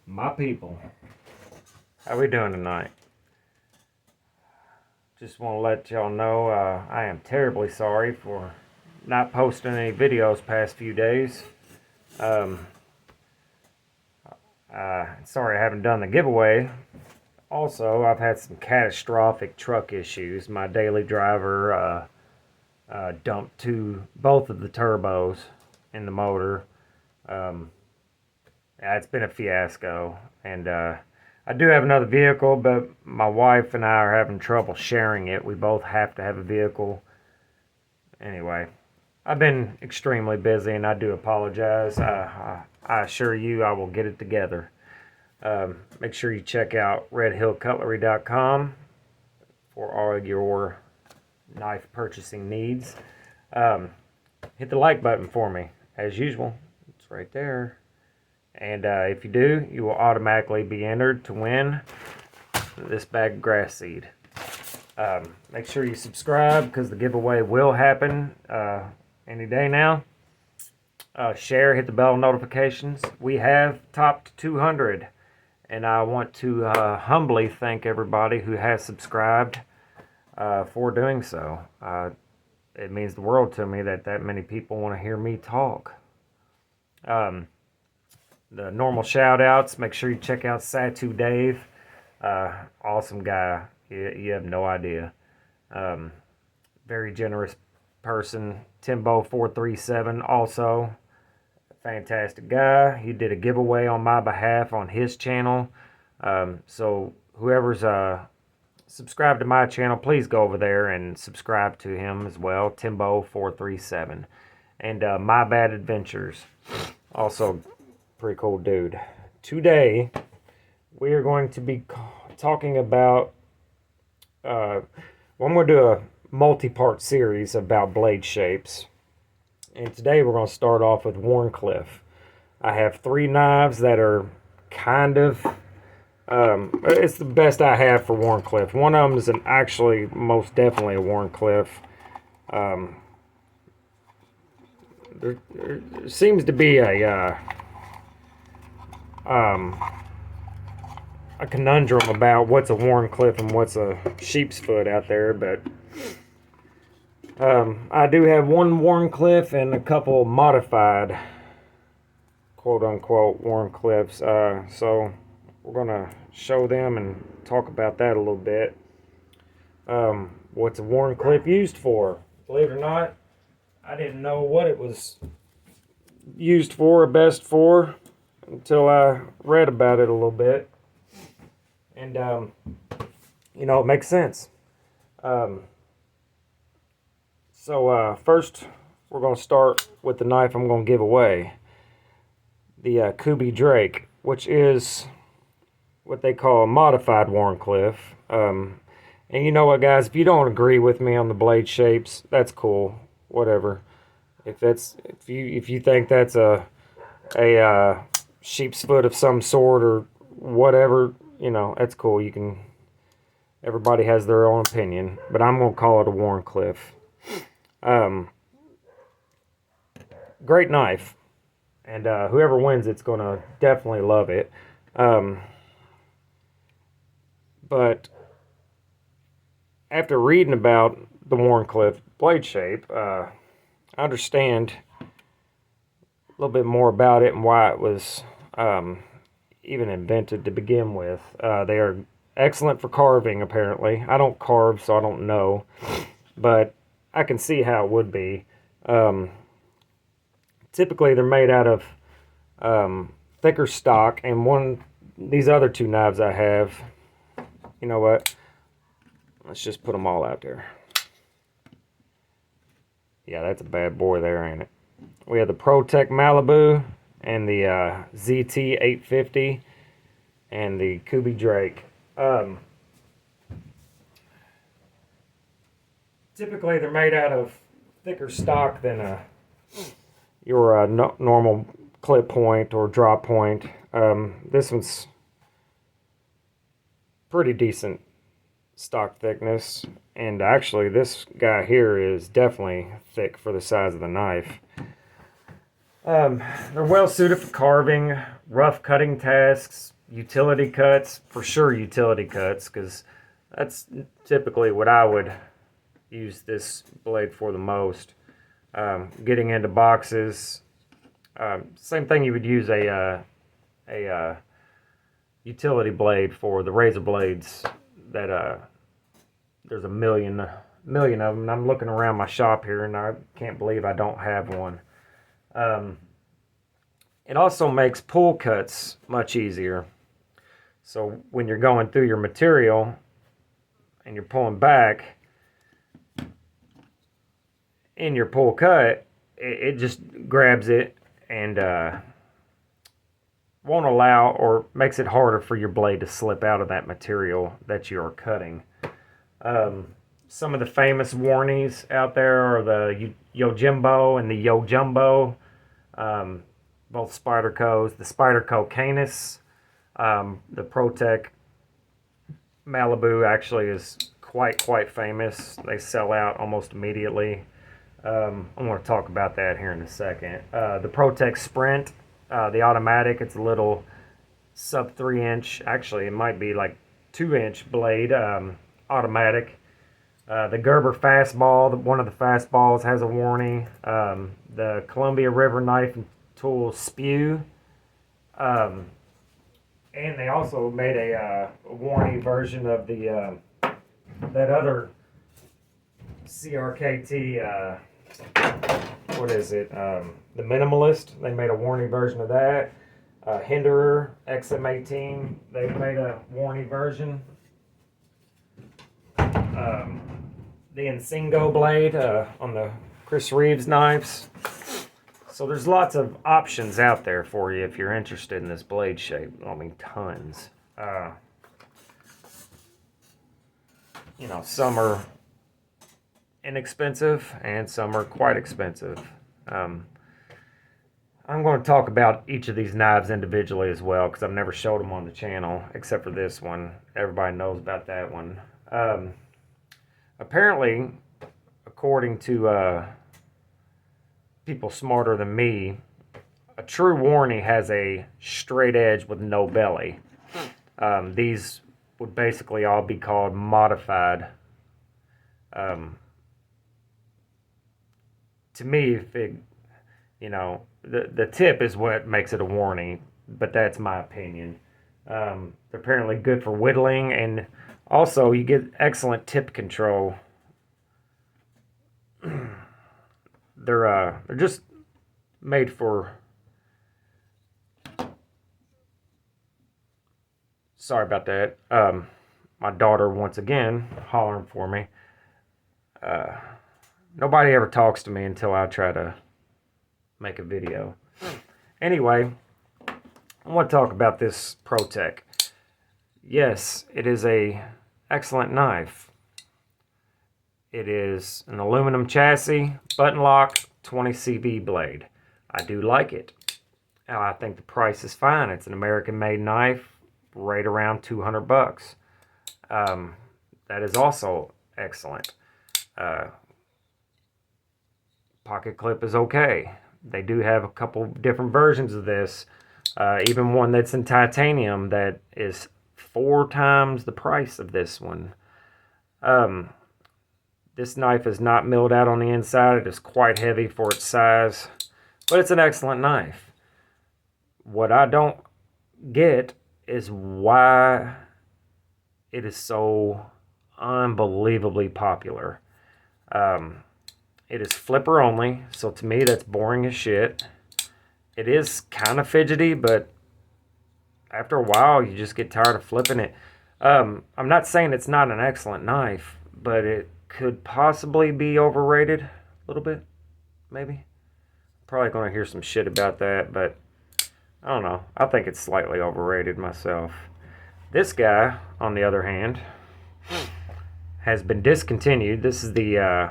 My people, how we doing tonight? Just want to let y'all know I am terribly sorry for not posting any videos past few days. Sorry I haven't done the giveaway. Also, I've had some catastrophic truck issues. My daily driver dumped both of the turbos in the motor. Yeah, it's been a fiasco, and I do have another vehicle, but my wife and I are having trouble sharing it. We both have to have a vehicle. Anyway, I've been extremely busy, and I do apologize. I assure you I will get it together. Make sure you check out redhillcutlery.com for all your knife purchasing needs. Hit the like button for me, as usual. It's right there. And if you do, you will automatically be entered to win this bag of grass seed. Make sure you subscribe because the giveaway will happen any day now. Share, hit the bell notifications. We have topped 200. And I want to humbly thank everybody who has subscribed for doing so. It means the world to me that many people want to hear me talk. The normal shout outs, make sure you check out Satu Dave. Awesome guy. You have no idea. Very generous person. Timbo437 also. Fantastic guy. He did a giveaway on my behalf on his channel. So whoever's subscribed to my channel, please go over there and subscribe to him as well. Timbo437. And My Bad Adventures. Also pretty cool dude. Today, we are going to be talking about, I'm going to do a multi-part series about blade shapes. And today we're going to start off with Wharncliffe. I have 3 knives that are kind of, it's the best I have for Wharncliffe. One of them is actually most definitely a Wharncliffe. There seems to be a conundrum about what's a Wharncliffe and what's a sheep's foot out there, but I do have one Wharncliffe and a couple modified quote-unquote Wharncliffes, so we're going to show them and talk about that a little bit. What's a Wharncliffe used for? Believe it or not, I didn't know what it was used for or best for until I read about it a little bit. And, it makes sense. So first, we're going to start with the knife I'm going to give away. The Kubi Drake, which is what they call a modified Wharncliffe. And you know what, guys? If you don't agree with me on the blade shapes, that's cool. Whatever. If you think that's a sheep's foot of some sort or whatever, that's cool. Everybody has their own opinion, but I'm going to call it a Wharncliffe. Great knife, and whoever wins it's going to definitely love it. But after reading about the Wharncliffe blade shape, I understand a little bit more about it and why it was even invented to begin with. They are excellent for carving, apparently. I don't carve, so I don't know, but I can see how it would be. Typically, they're made out of thicker stock, and these other 2 knives I have, you know what? Let's just put them all out there. Yeah, that's a bad boy there, ain't it? We have the ProTech Malibu and the ZT850 and the Kubi Drake. Typically, they're made out of thicker stock than your normal clip point or drop point. This one's pretty decent stock thickness, and actually this guy here is definitely thick for the size of the knife. They're well suited for carving, rough cutting tasks, utility cuts, for sure utility cuts, because that's typically what I would use this blade for the most. Getting into boxes, same thing you would use a utility blade for. The razor blades that there's a million of them, and I'm looking around my shop here and I can't believe I don't have one. It also makes pull cuts much easier. So when you're going through your material and you're pulling back in your pull cut, it just grabs it and won't allow, or makes it harder for your blade to slip out of that material that you're cutting. Some of the famous warnies out there are the Yojimbo and the Yojumbo, both Spydercos. The Spyderco Canis, the ProTech Malibu actually is quite famous. They sell out almost immediately. I'm going to talk about that here in a second. The ProTech Sprint, the automatic, it's a little sub 3-inch, actually it might be like 2-inch blade, automatic. The Gerber Fastball, one of the fastballs, has a warning. The Columbia River Knife and Tool Spew. And they also made a warning version of the that other SWKT, what is it? The Minimalist. They made a warning version of that. Hinderer XM18, they made a warning version. The Insingo blade on the Chris Reeves knives. So there's lots of options out there for you if you're interested in this blade shape. I mean, tons. You know, some are inexpensive and some are quite expensive. I'm going to talk about each of these knives individually as well, because I've never showed them on the channel except for this one. Everybody knows about that one. Apparently, according to people smarter than me, a true Warnie has a straight edge with no belly. These would basically all be called modified. To me, if it, you know, the tip is what makes it a Warnie, but that's my opinion. They're apparently good for whittling, and also you get excellent tip control. They're just made for. Sorry about that. My daughter once again hollering for me. Nobody ever talks to me until I try to make a video. Anyway, I want to talk about this ProTech. Yes, it is a excellent knife. It is an aluminum chassis, button lock, 20 CV blade. I do like it. I think the price is fine. It's an American-made knife, right around $200. That is also excellent. Pocket clip is okay. They do have a couple different versions of this. Even one that's in titanium that is 4 times the price of this one. This knife is not milled out on the inside. It is quite heavy for its size, but it's an excellent knife. What I don't get is why it is so unbelievably popular. It is flipper only, so to me that's boring as shit. It is kind of fidgety, but after a while you just get tired of flipping it. I'm not saying it's not an excellent knife, but it could possibly be overrated a little bit, maybe. Probably going to hear some shit about that, but I don't know. I think it's slightly overrated myself. This guy, on the other hand, has been discontinued. This is the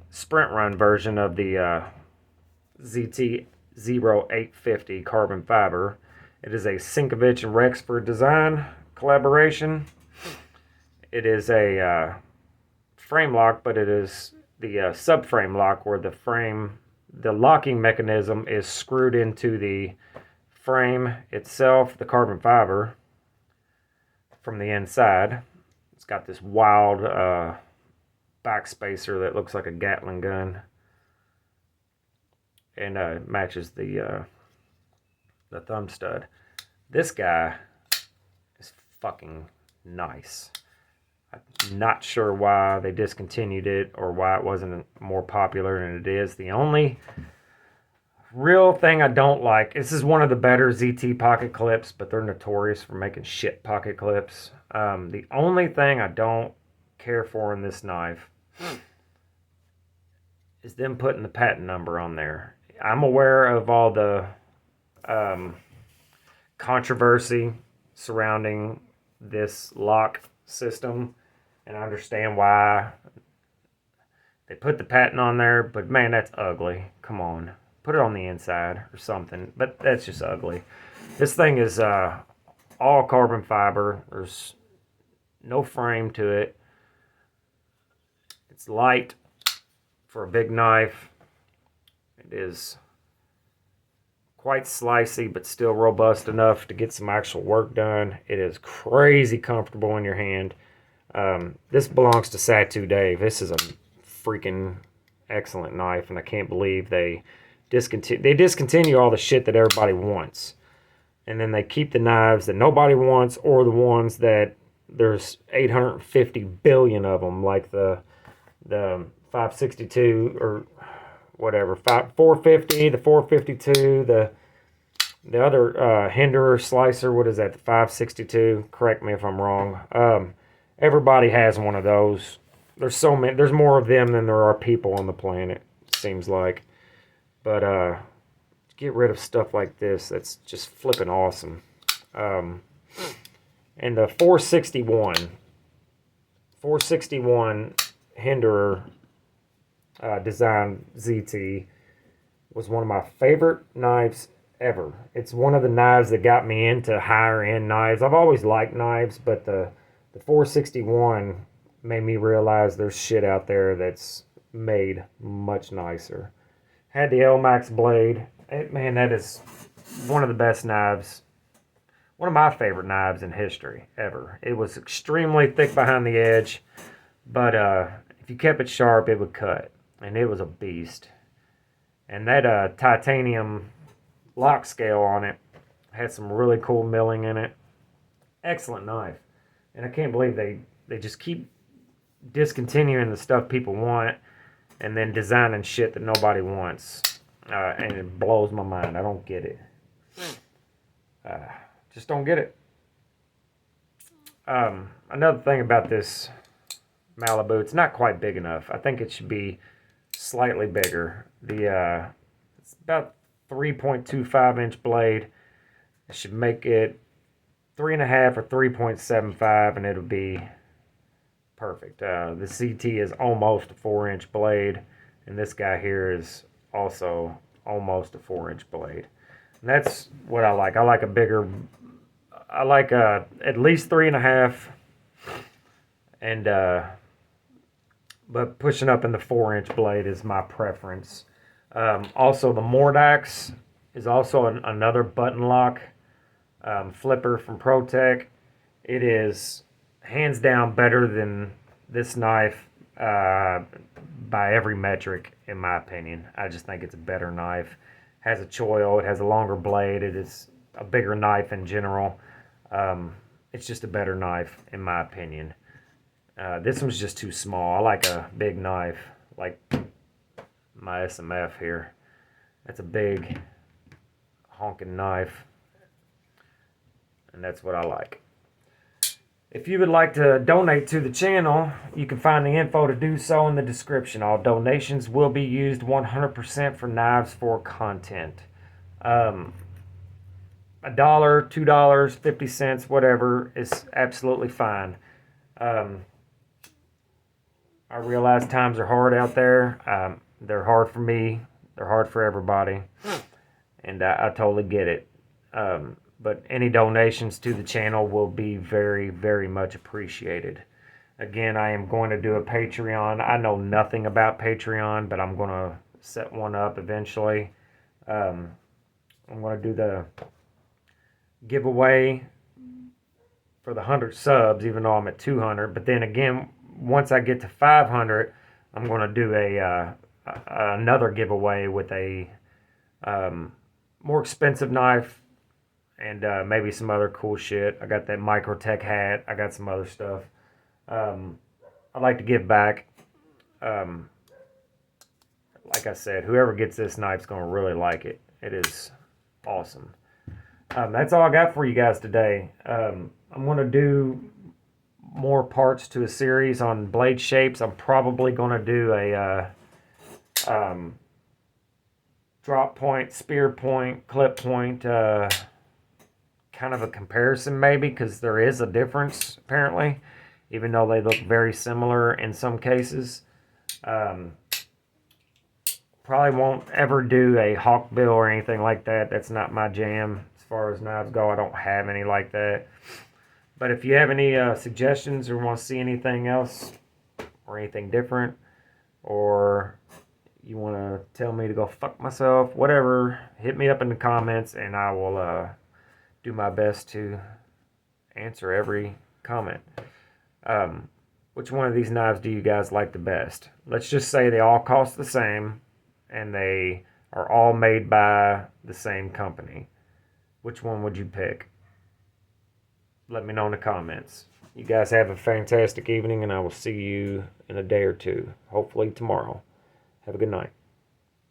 sprint run version of the ZT-0850 carbon fiber. It is a Sinkovich and Rexford design collaboration. It is a frame lock, but it is the subframe lock where the locking mechanism is screwed into the frame itself, the carbon fiber. from the inside. It's got this wild backspacer that looks like a Gatling gun, and matches the thumb stud. This guy is fucking nice. I'm not sure why they discontinued it or why it wasn't more popular than it is. The only real thing I don't like, this is one of the better ZT pocket clips, but they're notorious for making shit pocket clips. The only thing I don't care for in this knife is them putting the patent number on there. I'm aware of all the controversy surrounding this lock system, and I understand why they put the patent on there, but man, that's ugly. Come on. Put it on the inside or something, but that's just ugly. This thing is all carbon fiber. There's no frame to it. It's light for a big knife. It is quite slicey, but still robust enough to get some actual work done. It is crazy comfortable in your hand. This belongs to Satu Dave. This is a freaking excellent knife, and I can't believe they discontinue all the shit that everybody wants, and then they keep the knives that nobody wants, or the ones that there's 850 billion of them, like the 562 or whatever, 450, the 452, the other Hinderer slicer. What is that? The 562. Correct me if I'm wrong. Everybody has one of those. There's so many. There's more of them than there are people on the planet, it seems like. But get rid of stuff like this. That's just flipping awesome. And the 461 Hinderer design ZT was one of my favorite knives ever. It's one of the knives that got me into higher end knives. I've always liked knives, but the 461 made me realize there's shit out there that's made much nicer. Had the L-Max blade. Man, that is one of the best knives. One of my favorite knives in history ever. It was extremely thick behind the edge, but if you kept it sharp, it would cut. And it was a beast. And that titanium lock scale on it had some really cool milling in it. Excellent knife. And I can't believe they just keep discontinuing the stuff people want and then designing shit that nobody wants. And it blows my mind. I don't get it. Just don't get it. Another thing about this Malibu, it's not quite big enough. I think it should be slightly bigger. It's about 3.25 inch blade. I should make it 3.5 or 3.75, and it'll be perfect. The CT is almost a 4-inch blade, and this guy here is also almost a 4-inch blade. And that's what I like. I like a bigger. I like at least 3.5, and but pushing up in the 4-inch blade is my preference. Also, the Mordox is also another button lock flipper from ProTech. It is hands down better than this knife by every metric, in my opinion. I just think it's a better knife. Has a choil, it has a longer blade, it is a bigger knife in general. It's just a better knife, in my opinion. This one's just too small. I like a big knife, like my SMF here. That's a big honking knife, and that's what I like. If you would like to donate to the channel, you can find the info to do so in the description. All donations will be used 100% for Knives for Content. $1, $2, 50 cents, whatever is absolutely fine. I realize times are hard out there. They're hard for me. They're hard for everybody. And I totally get it. But any donations to the channel will be very, very much appreciated. Again, I am going to do a Patreon. I know nothing about Patreon, but I'm going to set one up eventually. I'm going to do the giveaway for the 100 subs, even though I'm at 200. But then again, once I get to 500, I'm going to do another giveaway with a more expensive knife and maybe some other cool shit. I got that Microtech hat. I got some other stuff. I like to give back. Like I said, whoever gets this knife's going to really like it. It is awesome. That's all I got for you guys today. I'm going to do more parts to a series on blade shapes. I'm probably going to do a drop point, spear point, clip point, kind of a comparison maybe, because there is a difference apparently, even though they look very similar in some cases. Probably won't ever do a hawkbill or anything like that. That's not my jam. As far as knives go, I don't have any like that. But if you have any suggestions or want to see anything else or anything different, or you want to tell me to go fuck myself, whatever, hit me up in the comments and I will do my best to answer every comment. Which one of these knives do you guys like the best? Let's just say they all cost the same and they are all made by the same company. Which one would you pick? Let me know in the comments. You guys have a fantastic evening, and I will see you in a day or two, hopefully tomorrow. Have a good night.